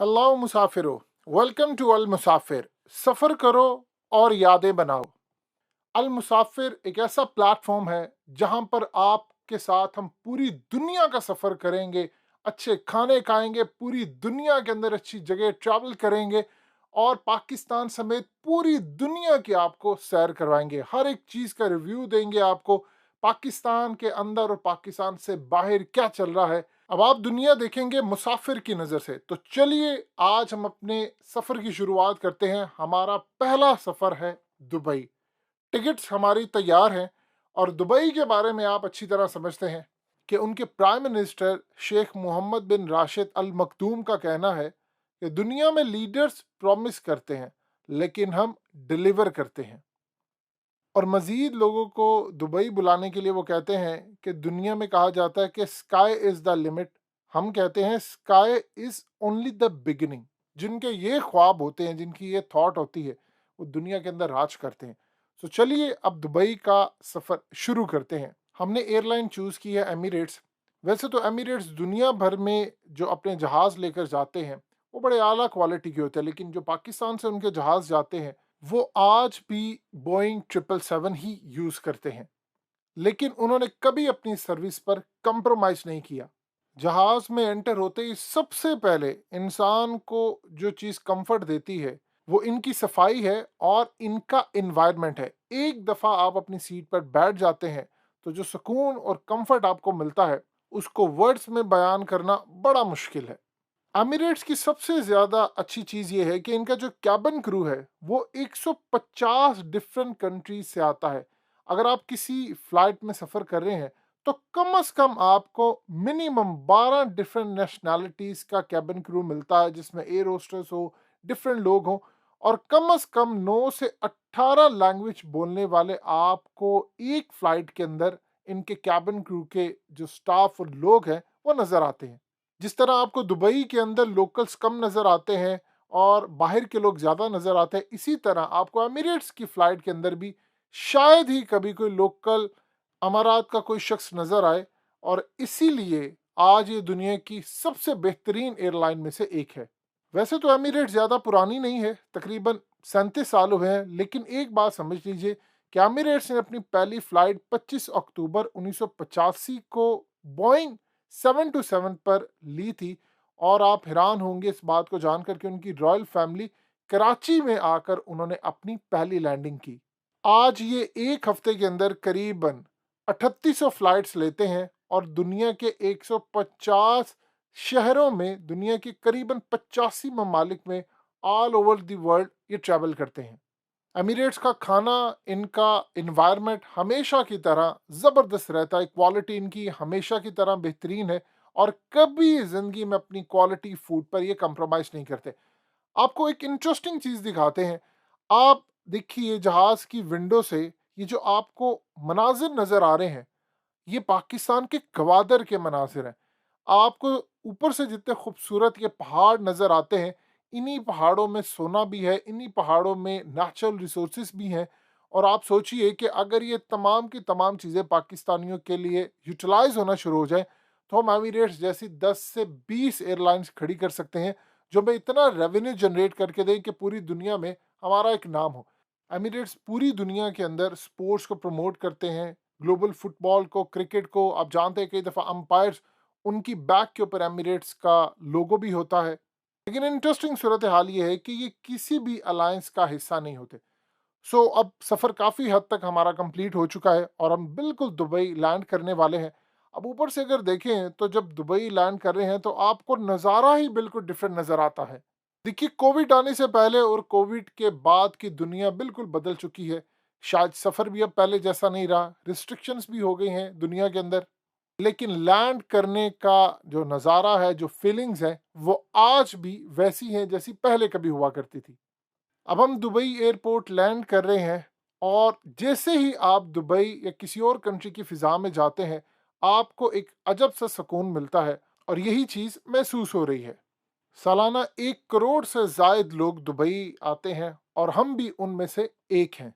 Hello मुसाफिरो, welcome to अल मुसाफिर। सफ़र करो और यादें बनाओ। अल मुसाफिर एक ऐसा प्लेटफॉर्म है जहां पर आपके साथ हम पूरी दुनिया का सफ़र करेंगे, अच्छे खाने खाएंगे, पूरी दुनिया के अंदर अच्छी जगह ट्रैवल करेंगे और पाकिस्तान समेत पूरी दुनिया की आपको सैर करवाएंगे। हर एक चीज़ का रिव्यू देंगे आपको, पाकिस्तान के अंदर और पाकिस्तान से बाहर क्या चल रहा है। अब आप दुनिया देखेंगे मुसाफिर की नज़र से, तो चलिए आज हम अपने सफ़र की शुरुआत करते हैं। हमारा पहला सफ़र है दुबई। टिकट्स हमारी तैयार हैं और दुबई के बारे में आप अच्छी तरह समझते हैं कि उनके प्राइम मिनिस्टर शेख मोहम्मद बिन राशिद अल मखदूम का कहना है कि दुनिया में लीडर्स प्रॉमिस करते हैं लेकिन हम डिलीवर करते हैं। और मज़ीद लोगों को दुबई बुलाने के लिए वो कहते हैं कि दुनिया में कहा जाता है कि स्काई इज़ द लिमिट, हम कहते हैं sky is only the beginning. जिनके ये ख्वाब होते हैं, जिनकी ये थॉट होती है, वो दुनिया के अंदर राज करते हैं। तो चलिए अब दुबई का सफ़र शुरू करते हैं। हमने एयरलाइन चूज़ की है एमिरेट्स। वैसे तो एमिरेट्स दुनिया भर में जो अपने जहाज़ लेकर जाते हैं वो बड़े आला क्वालिटी के होते हैं, लेकिन जो पाकिस्तान से उनके जहाज़ जाते हैं वो आज भी बोइंग 777 ही यूज़ करते हैं। लेकिन उन्होंने कभी अपनी सर्विस पर कंप्रोमाइज़ नहीं किया। जहाज़ में एंटर होते ही सबसे पहले इंसान को जो चीज़ कंफर्ट देती है वो इनकी सफाई है और इनका एनवायरनमेंट है। एक दफ़ा आप अपनी सीट पर बैठ जाते हैं तो जो सुकून और कंफर्ट आपको मिलता है उसको वर्ड्स में बयान करना बड़ा मुश्किल है। एमिरेट्स की सबसे ज़्यादा अच्छी चीज़ ये है कि इनका जो कैबिन क्रू है वो 150 डिफरेंट कंट्रीज से आता है। अगर आप किसी फ्लाइट में सफ़र कर रहे हैं तो कम से कम आपको मिनिमम 12 डिफरेंट नेशनैलिटीज़ का कैबिन क्रू मिलता है, जिसमें एयर होस्टेस हो, डिफरेंट लोग हों और कम से कम 9 से 18 लैंग्वेज बोलने वाले आपको एक फ़्लाइट के अंदर इनके कैबिन क्रू के जो स्टाफ और लोग हैं वो नज़र आते हैं। जिस तरह आपको दुबई के अंदर लोकल्स कम नज़र आते हैं और बाहर के लोग ज़्यादा नज़र आते हैं, इसी तरह आपको एमिरेट्स की फ़्लाइट के अंदर भी शायद ही कभी कोई लोकल अमारात का कोई शख्स नज़र आए। और इसीलिए आज ये दुनिया की सबसे बेहतरीन एयरलाइन में से एक है। वैसे तो एमिरेट्स ज़्यादा पुरानी नहीं है, तकरीबन 37 साल हुए हैं, लेकिन एक बात समझ लीजिए कि एमिरेट्स ने अपनी पहली फ़्लाइट 25 अक्टूबर 1985 को बोइंग 727 पर ली थी। और आप हैरान होंगे इस बात को जानकर कि उनकी रॉयल फैमिली कराची में आकर उन्होंने अपनी पहली लैंडिंग की। आज ये एक हफ्ते के अंदर करीबन 3800 फ्लाइट्स लेते हैं और दुनिया के 150 शहरों में, दुनिया के करीबन 85 ममालिक में ऑल ओवर द वर्ल्ड ये ट्रैवल करते हैं। एमिरेट्स का खाना, इनका इन्वायरमेंट हमेशा की तरह ज़बरदस्त रहता है, क्वालिटी इनकी हमेशा की तरह बेहतरीन है और कभी ज़िंदगी में अपनी क्वालिटी फूड पर ये कंप्रोमाइज़ नहीं करते। आपको एक इंटरेस्टिंग चीज़ दिखाते हैं। आप देखिए जहाज़ की विंडो से ये जो आपको मनाज़िर नज़र आ रहे हैं, ये पाकिस्तान के गवादर के मनाज़िर हैं। आपको ऊपर से जितने खूबसूरत ये पहाड़ नज़र आते हैं, इन्हीं पहाड़ों में सोना भी है, इन्हीं पहाड़ों में नेचुरल रिसोर्सेज भी हैं। और आप सोचिए कि अगर ये तमाम की तमाम चीज़ें पाकिस्तानियों के लिए यूटिलाइज़ होना शुरू हो जाए, तो हम एमिरेट्स जैसी 10 से 20 एयरलाइंस खड़ी कर सकते हैं, जो हमें इतना रेवेन्यू जनरेट करके दें कि पूरी दुनिया में हमारा एक नाम हो। एमिरेट्स पूरी दुनिया के अंदर स्पोर्ट्स को प्रमोट करते हैं, ग्लोबल फुटबॉल को, क्रिकेट को। आप जानते हैं कई दफ़ा अंपायर्स उनकी बैक के ऊपर एमिरेट्स का लोगो भी होता है। लेकिन इंटरेस्टिंग सूरत हाल ये है कि ये किसी भी अलायंस का हिस्सा नहीं होते। अब सफ़र काफ़ी हद तक हमारा कंप्लीट हो चुका है और हम बिल्कुल दुबई लैंड करने वाले हैं। अब ऊपर से अगर देखें तो जब दुबई लैंड कर रहे हैं तो आपको नज़ारा ही बिल्कुल डिफरेंट नज़र आता है। देखिए, कोविड आने से पहले और कोविड के बाद की दुनिया बिल्कुल बदल चुकी है। शायद सफ़र भी अब पहले जैसा नहीं रहा, रिस्ट्रिक्शंस भी हो गई हैं दुनिया के अंदर। लेकिन लैंड करने का जो नज़ारा है, जो फीलिंग्स है, वो आज भी वैसी हैं जैसी पहले कभी हुआ करती थी। अब हम दुबई एयरपोर्ट लैंड कर रहे हैं और जैसे ही आप दुबई या किसी और कंट्री की फ़िज़ा में जाते हैं, आपको एक अजब सा सुकून मिलता है और यही चीज़ महसूस हो रही है। सालाना 1 करोड़ से ज़ायद लोग दुबई आते हैं और हम भी उनमें से एक हैं।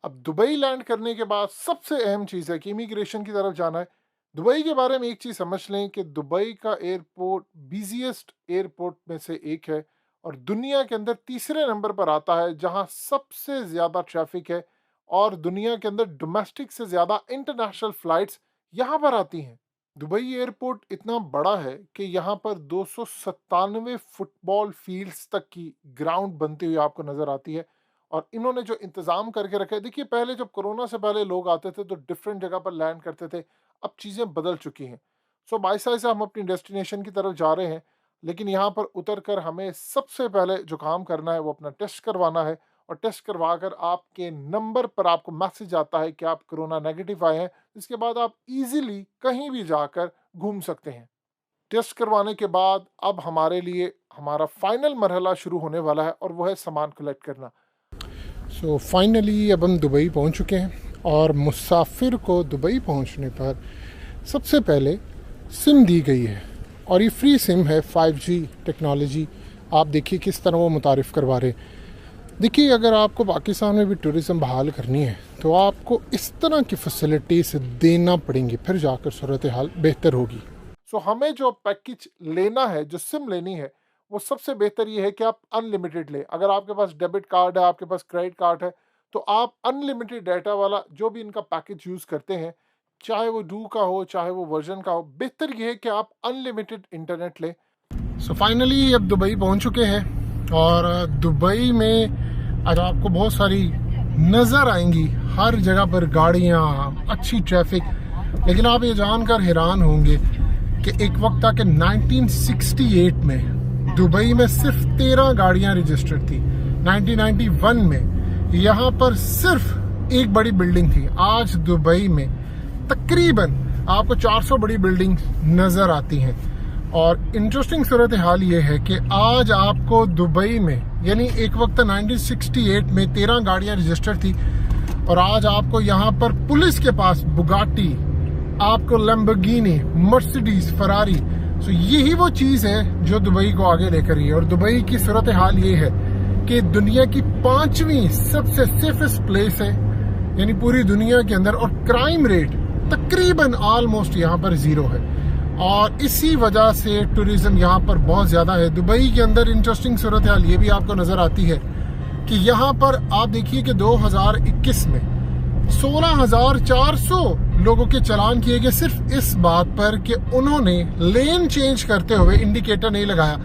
अब दुबई लैंड करने के बाद सबसे अहम चीज़ है कि इमिग्रेशन की तरफ जाना है। दुबई के बारे में एक चीज़ समझ लें कि दुबई का एयरपोर्ट बिज़ीएस्ट एयरपोर्ट में से एक है और दुनिया के अंदर तीसरे नंबर पर आता है जहां सबसे ज़्यादा ट्रैफिक है और दुनिया के अंदर डोमेस्टिक से ज़्यादा इंटरनेशनल फ़्लाइट्स यहाँ पर आती हैं। दुबई एयरपोर्ट इतना बड़ा है कि यहाँ पर 297 फुटबॉल फील्ड्स तक की ग्राउंड बनती हुई आपको नज़र आती है। और इन्होंने जो इंतज़ाम करके रखा है, देखिए पहले जब कोरोना से पहले लोग आते थे तो डिफरेंट जगह पर लैंड करते थे, अब चीज़ें बदल चुकी हैं। सो बाईसाई से हम अपनी डेस्टिनेशन की तरफ जा रहे हैं, लेकिन यहाँ पर उतर कर हमें सबसे पहले जो काम करना है वो अपना टेस्ट करवाना है। और टेस्ट करवा कर आपके नंबर पर आपको मैसेज आता है कि आप कोरोना नेगेटिव आए हैं। इसके बाद आप इजीली कहीं भी जाकर घूम सकते हैं। टेस्ट करवाने के बाद अब हमारे लिए हमारा फाइनल मरहला शुरू होने वाला है और वो है सामान कलेक्ट करना। सो फाइनली अब हम दुबई पहुंच चुके हैं और मुसाफिर को दुबई पहुंचने पर सबसे पहले सिम दी गई है और ये फ्री सिम है, 5G टेक्नोलॉजी। आप देखिए किस तरह वो मुतारिफ़ करवा रहे। देखिए अगर आपको पाकिस्तान में भी टूरिज़्म बहाल करनी है तो आपको इस तरह की फैसिलिटीज़ देना पड़ेंगी, फिर जाकर सूरत हाल बेहतर होगी। सो हमें जो पैकेज लेना है, जो सिम लेनी है, वो सबसे बेहतर ये है कि आप अनलिमिटेड लें। अगर आपके पास डेबिट कार्ड है, आपके पास क्रेडिट कार्ड है, तो आप अनलिमिटेड डाटा वाला जो भी इनका पैकेज यूज़ करते हैं, चाहे वो डू का हो चाहे वो वर्जन का हो, बेहतर ये है कि आप अनलिमिटेड इंटरनेट लें। सो फाइनली अब दुबई पहुंच चुके हैं और दुबई में आज आपको बहुत सारी नज़र आएंगी, हर जगह पर गाड़ियाँ, अच्छी ट्रैफिक। लेकिन आप ये जानकर हैरान होंगे कि एक वक्त था कि 1968 में दुबई में सिर्फ 13 गाड़ियाँ रजिस्टर्ड थी। 1991 में यहाँ पर सिर्फ एक बड़ी बिल्डिंग थी। आज दुबई में तकरीबन आपको 400 बड़ी बिल्डिंग नज़र आती हैं। और इंटरेस्टिंग सूरत हाल ये है कि आज आपको दुबई में, यानी एक वक्त 1968 में 13 गाड़ियाँ रजिस्टर्ड थी और आज आपको यहाँ पर पुलिस के पास बुगाटी, आपको लैम्बोर्गिनी, मर्सिडीज, फरारी। तो यही वो चीज़ है जो दुबई को आगे लेकर रही है। और दुबई की सूरत हाल ये है कि दुनिया की 5वीं सबसे सेफेस्ट प्लेस है, यानी पूरी दुनिया के अंदर। और क्राइम रेट तकरीबन ऑलमोस्ट यहाँ पर ज़ीरो है और इसी वजह से टूरिज्म यहाँ पर बहुत ज़्यादा है। दुबई के अंदर इंटरेस्टिंग सूरत हाल ये भी आपको नज़र आती है कि यहाँ पर आप देखिए कि 2021 में 16,400 लोगों के चालान किए गए सिर्फ इस बात पर कि उन्होंने लेन चेंज करते हुए इंडिकेटर नहीं लगाया।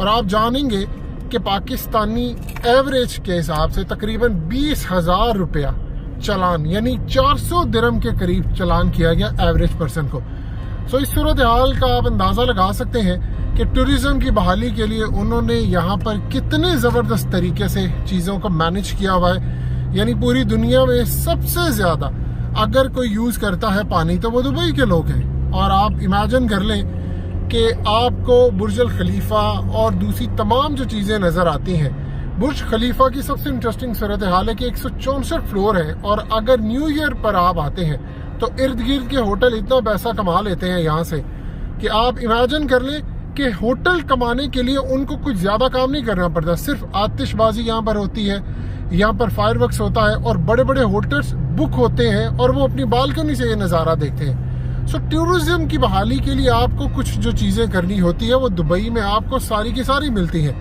और आप जानेंगे कि पाकिस्तानी एवरेज के हिसाब से तकरीबन 20,000 रुपया चालान, यानी 400 दिरहम के करीब चालान किया गया एवरेज पर्सन को। सो इस सूरत हाल का आप अंदाज़ा लगा सकते हैं कि टूरिज़्म की बहाली के लिए उन्होंने यहाँ पर कितने ज़बरदस्त तरीके से चीज़ों को मैनेज किया हुआ है। यानी पूरी दुनिया में सबसे ज़्यादा अगर कोई यूज़ करता है पानी तो वो दुबई के लोग हैं। और आप इमेजिन कर लें कि आपको बुर्ज अल खलीफा और दूसरी तमाम जो चीज़ें नज़र आती हैं। बुर्ज खलीफा की सबसे इंटरेस्टिंग सूरत हाल है कि 164 फ्लोर है और अगर न्यू ईयर पर आप आते हैं तो इर्द गिर्द के होटल इतना पैसा कमा लेते हैं यहाँ से कि आप इमेजिन कर लें कि होटल कमाने के लिए उनको कुछ ज़्यादा काम नहीं करना पड़ता। सिर्फ आतिशबाजी यहाँ पर होती है, यहाँ पर फायरवर्क्स होता है और बड़े बड़े होटल्स बुक होते हैं और वो अपनी बालकनी से ये नज़ारा देखते हैं। सो टूरिज्म की बहाली के लिए आपको कुछ जो चीज़ें करनी होती है वो दुबई में आपको सारी की सारी मिलती हैं।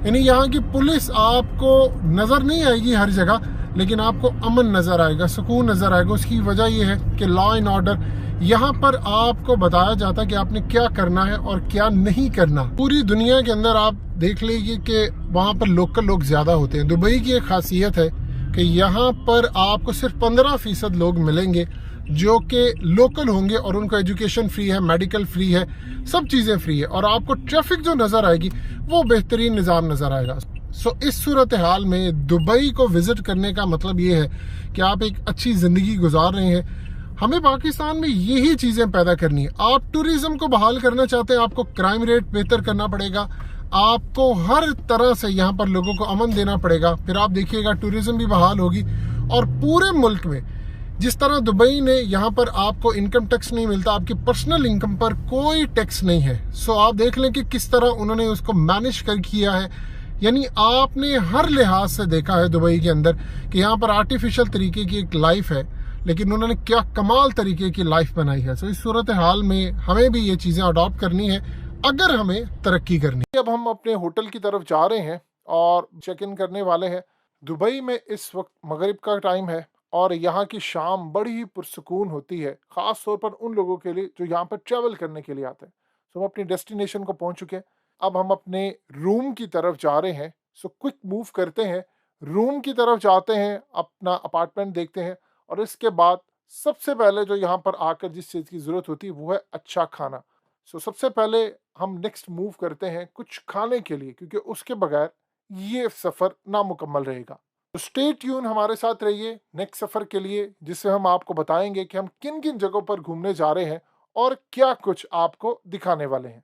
यानी यहाँ की पुलिस आपको नज़र नहीं आएगी हर जगह, लेकिन आपको अमन नज़र आएगा, सुकून नज़र आएगा। उसकी वजह यह है कि लॉ एंड ऑर्डर यहाँ पर आपको बताया जाता है कि आपने क्या करना है और क्या नहीं करना। पूरी दुनिया के अंदर आप देख लीजिए कि वहाँ पर लोकल लोग ज़्यादा होते हैं। दुबई की एक खासियत है कि यहाँ पर आपको सिर्फ 15% लोग मिलेंगे जो कि लोकल होंगे और उनको एजुकेशन फ्री है, मेडिकल फ्री है, सब चीज़ें फ्री है और आपको ट्रैफिक जो नज़र आएगी वो बेहतरीन निज़ाम नज़र आएगा। सो इस सूरत हाल में दुबई को विज़िट करने का मतलब ये है कि आप एक अच्छी ज़िंदगी गुजार रहे हैं। हमें पाकिस्तान में यही चीज़ें पैदा करनी है। आप टूरिज़्म को बहाल करना चाहते हैं, आपको क्राइम रेट बेहतर करना पड़ेगा, आपको हर तरह से यहाँ पर लोगों को अमन देना पड़ेगा। फिर आप देखिएगा टूरिज़्म भी बहाल होगी। और पूरे मुल्क में जिस तरह दुबई ने यहाँ पर आपको इनकम टैक्स नहीं मिलता, आपकी पर्सनल इनकम पर कोई टैक्स नहीं है। सो आप देख लें कि किस तरह उन्होंने उसको मैनेज कर किया है। यानी आपने हर लिहाज से देखा है दुबई के अंदर कि यहाँ पर आर्टिफिशियल तरीके की एक लाइफ है। लेकिन उन्होंने क्या कमाल तरीके की लाइफ बनाई है। सो इस सूरत हाल में हमें भी ये चीज़ें अडॉप्ट करनी है अगर हमें तरक्की करनी है। अब हम अपने होटल की तरफ जा रहे हैं और चेक इन करने वाले हैं। दुबई में इस वक्त मगरिब का टाइम है और यहाँ की शाम बड़ी ही पुरसकून होती है, ख़ास तौर पर उन लोगों के लिए जो यहाँ पर ट्रैवल करने के लिए आते हैं। सो हम अपनी डेस्टिनेशन को पहुँच चुके हैं। अब हम अपने रूम की तरफ जा रहे हैं। सो क्विक मूव करते हैं, रूम की तरफ जाते हैं, अपना अपार्टमेंट देखते हैं और इसके बाद सबसे पहले जो यहाँ पर आकर जिस चीज़ की ज़रूरत होती है वो है अच्छा खाना। सो सबसे पहले हम नेक्स्ट मूव करते हैं कुछ खाने के लिए, क्योंकि उसके बगैर ये सफ़र नामुकम्मल रहेगा। तो स्टे ट्यून, हमारे साथ रहिए नेक्स्ट सफ़र के लिए, जिससे हम आपको बताएंगे कि हम किन किन जगहों पर घूमने जा रहे हैं और क्या कुछ आपको दिखाने वाले हैं।